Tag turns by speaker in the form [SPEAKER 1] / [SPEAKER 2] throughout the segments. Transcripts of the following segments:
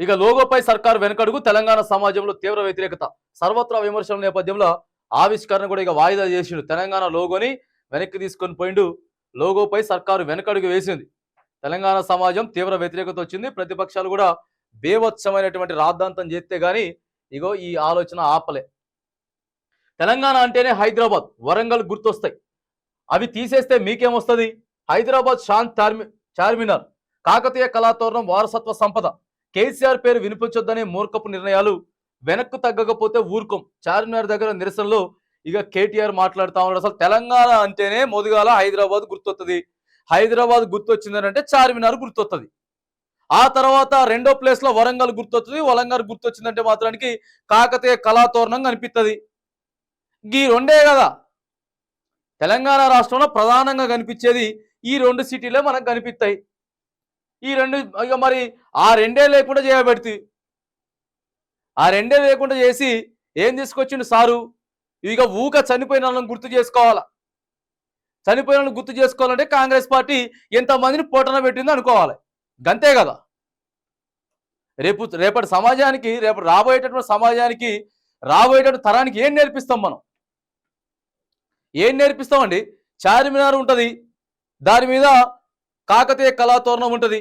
[SPEAKER 1] ఇక లోగోపై సర్కారు వెనకడుగు, తెలంగాణ సమాజంలో తీవ్ర వ్యతిరేకత. సర్వత్రా విమర్శల నేపథ్యంలో ఆవిష్కరణ కూడా ఇక వాయిదా చేసిండు. తెలంగాణ లోగోని వెనక్కి తీసుకొని పోయిండు. లోగోపై సర్కారు వెనకడుగు వేసింది. తెలంగాణ సమాజం తీవ్ర వ్యతిరేకత వచ్చింది. ప్రతిపక్షాలు కూడా బేవత్సమైనటువంటి రాద్ధాంతం చేస్తే గాని ఇగో ఈ ఆలోచన ఆపలే. తెలంగాణ అంటేనే హైదరాబాద్, వరంగల్ గుర్తొస్తాయి. అవి తీసేస్తే మీకేమొస్తుంది? హైదరాబాద్ చార్మినార్, కాకతీయ కళాతోరణం, వారసత్వ సంపద. కేసీఆర్ పేరు వినిపించొద్దనే మూర్ఖపు నిర్ణయాలు. వెనక్కు తగ్గకపోతే ఊరుకోం. చార్మినార్ దగ్గర నిరసనలో ఇక కేటీఆర్ మాట్లాడుతూ ఉన్నాడు. అసలు తెలంగాణ అంటేనే మొదగాల హైదరాబాద్ గుర్తొస్తుంది. హైదరాబాద్ గుర్తొచ్చిందంటే చార్మినార్ గుర్తొస్తుంది. ఆ తర్వాత రెండో ప్లేస్ లో వరంగల్ గుర్తొస్తుంది. వరంగల్ గుర్తొచ్చిందంటే మాత్రానికి కాకతీయ కళాతోరణం కనిపిస్తుంది. ఈ రెండే కదా తెలంగాణ రాష్ట్రంలో ప్రధానంగా కనిపించేది. ఈ రెండు సిటీలే మనకు కనిపిస్తాయి. ఈ రెండు ఇక మరి ఆ రెండే లేకుండా చేయబెడితే, ఆ రెండే లేకుండా చేసి ఏం తీసుకొచ్చిండు సారు? ఇక ఊక చనిపోయిన వాళ్ళని గుర్తు చేసుకోవాలా. చనిపోయిన వాళ్ళని గుర్తు చేసుకోవాలంటే కాంగ్రెస్ పార్టీ ఎంతమందిని పోటన పెట్టిందో అనుకోవాలి. గంతే కదా. రేపటి సమాజానికి, రేపు రాబోయేటటువంటి సమాజానికి, రాబోయేటటువంటి తరానికి ఏం నేర్పిస్తాం మనం? ఏం నేర్పిస్తామండి? చార్మినార్ ఉంటుంది, దాని మీద కాకతీయ కళాతోరణం ఉంటుంది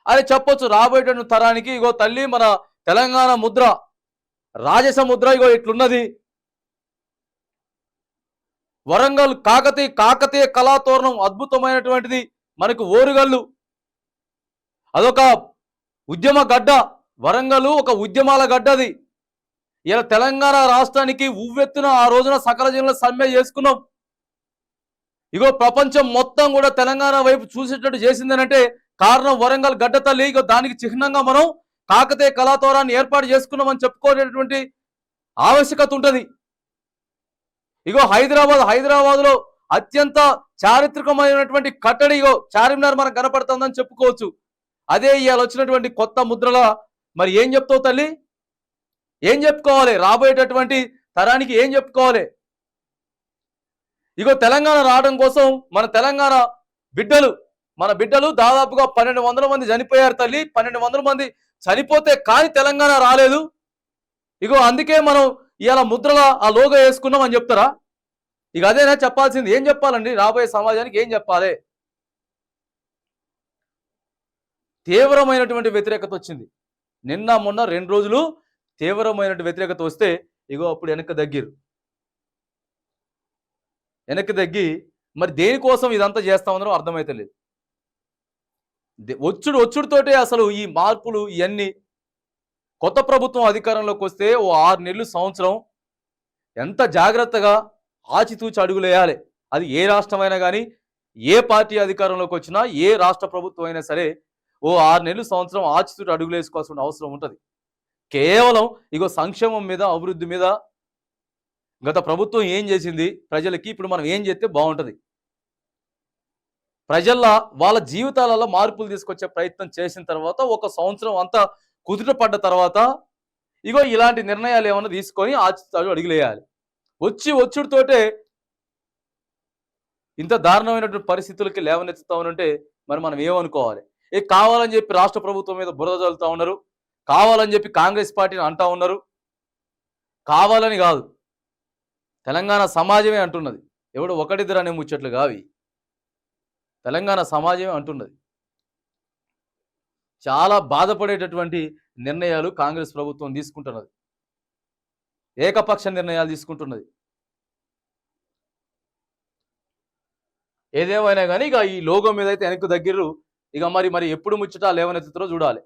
[SPEAKER 1] అని చెప్పొచ్చు. రాబోయేటటువంటి తరానికి ఇగో తల్లి మన తెలంగాణ ముద్ర, రాజస ముద్ర ఇగో ఇట్లున్నది. వరంగల్ కాకతీయ కళాతోరణం అద్భుతమైనటువంటిది. మనకు ఓరుగల్లు అదొక ఉద్యమ గడ్డ. వరంగల్ ఒక ఉద్యమాల గడ్డది. ఇలా తెలంగాణ రాష్ట్రానికి ఉవ్వెత్తున ఆ రోజున సకల జనుల సమ్మె చేసుకున్నాం. ఇగో ప్రపంచం మొత్తం కూడా తెలంగాణ వైపు చూసేటట్టు చేసిందనంటే కారణం వరంగల్ గడ్డ తల్లి. ఇగో దానికి చిహ్నంగా మనం కాకతీయ కళాతోరణాన్ని ఏర్పాటు చేసుకున్నామని చెప్పుకోలేటువంటి ఆవశ్యకత ఉంటుంది. ఇగో హైదరాబాద్ లో అత్యంత చారిత్రకమైనటువంటి కట్టడి ఇగో చార్మినార్ మనకు కనపడుతుందని చెప్పుకోవచ్చు. అదే ఇవాళ వచ్చినటువంటి కొత్త ముద్రల మరి ఏం చెప్తావు తల్లి? ఏం చెప్పుకోవాలి? రాబోయేటటువంటి తరానికి ఏం చెప్పుకోవాలి? ఇగో తెలంగాణ రావడం కోసం మన తెలంగాణ బిడ్డలు దాదాపుగా 1200 మంది చనిపోయారు తల్లి. 1200 మంది చనిపోతే కానీ తెలంగాణ రాలేదు. ఇగో అందుకే మనం ఇవాళ ముద్రల ఆ లోగో వేసుకున్నాం అని చెప్తారా? ఇక అదేనా చెప్పాల్సింది? ఏం చెప్పాలండి? రాబోయే సమాజానికి ఏం చెప్పాలి? తీవ్రమైనటువంటి వ్యతిరేకత వచ్చింది. నిన్న మొన్న 2 రోజులు తీవ్రమైనటువంటి వ్యతిరేకత వస్తే ఇగో అప్పుడు వెనక్కి తగ్గి మరి దేనికోసం ఇదంతా చేస్తా ఉన్నారో అర్థమైతలేదు. వచ్చుడుతోటే అసలు ఈ మార్పులు ఇవన్నీ. కొత్త ప్రభుత్వం అధికారంలోకి వస్తే ఓ 6 నెలలు సంవత్సరం ఎంత జాగ్రత్తగా ఆచితూచి అడుగులేయాలి. అది ఏ రాష్ట్రమైనా కానీ, ఏ పార్టీ అధికారంలోకి వచ్చినా, ఏ రాష్ట్ర ప్రభుత్వం అయినా సరే ఓ 6 నెలలు సంవత్సరం ఆచితూచి అడుగులేసుకోవాల్సిన అవసరం ఉంటుంది. కేవలం ఇగో సంక్షేమం మీద, అభివృద్ధి మీద గత ప్రభుత్వం ఏం చేసింది ప్రజలకి, ఇప్పుడు మనం ఏం చేస్తే బాగుంటుంది, ప్రజల వాళ్ళ జీవితాలలో మార్పులు తీసుకొచ్చే ప్రయత్నం చేసిన తర్వాత ఒక సంవత్సరం అంతా కుదుట పడ్డ తర్వాత ఇగో ఇలాంటి నిర్ణయాలు ఏమన్నా తీసుకొని ఆచితూచి అడుగులేయాలి. వచ్చుడుతోటే ఇంత దారుణమైనటువంటి పరిస్థితులకి లేవనెత్తుతామనంటే మరి మనం ఏమనుకోవాలి? కావాలని చెప్పి రాష్ట్ర ప్రభుత్వం మీద బురద చల్లుతా ఉన్నారు. కావాలని చెప్పి కాంగ్రెస్ పార్టీని అంటా ఉన్నారు. కావాలని కాదు, తెలంగాణ సమాజమే అంటున్నది. ఎవడు ఒకటిద్దరు అనే ముచ్చట్లు కావి, తెలంగాణ సమాజమే అంటున్నది. చాలా బాధపడేటటువంటి నిర్ణయాలు కాంగ్రెస్ ప్రభుత్వం తీసుకుంటున్నది. ఏకపక్ష నిర్ణయాలు తీసుకుంటున్నది. ఏదేమైనా కానీ ఇక ఈ లోగో మీద అయితే వెనక్కు దగ్గర ఇక మరి ఎప్పుడు ముచ్చట లేవనెత్తుతారో చూడాలి.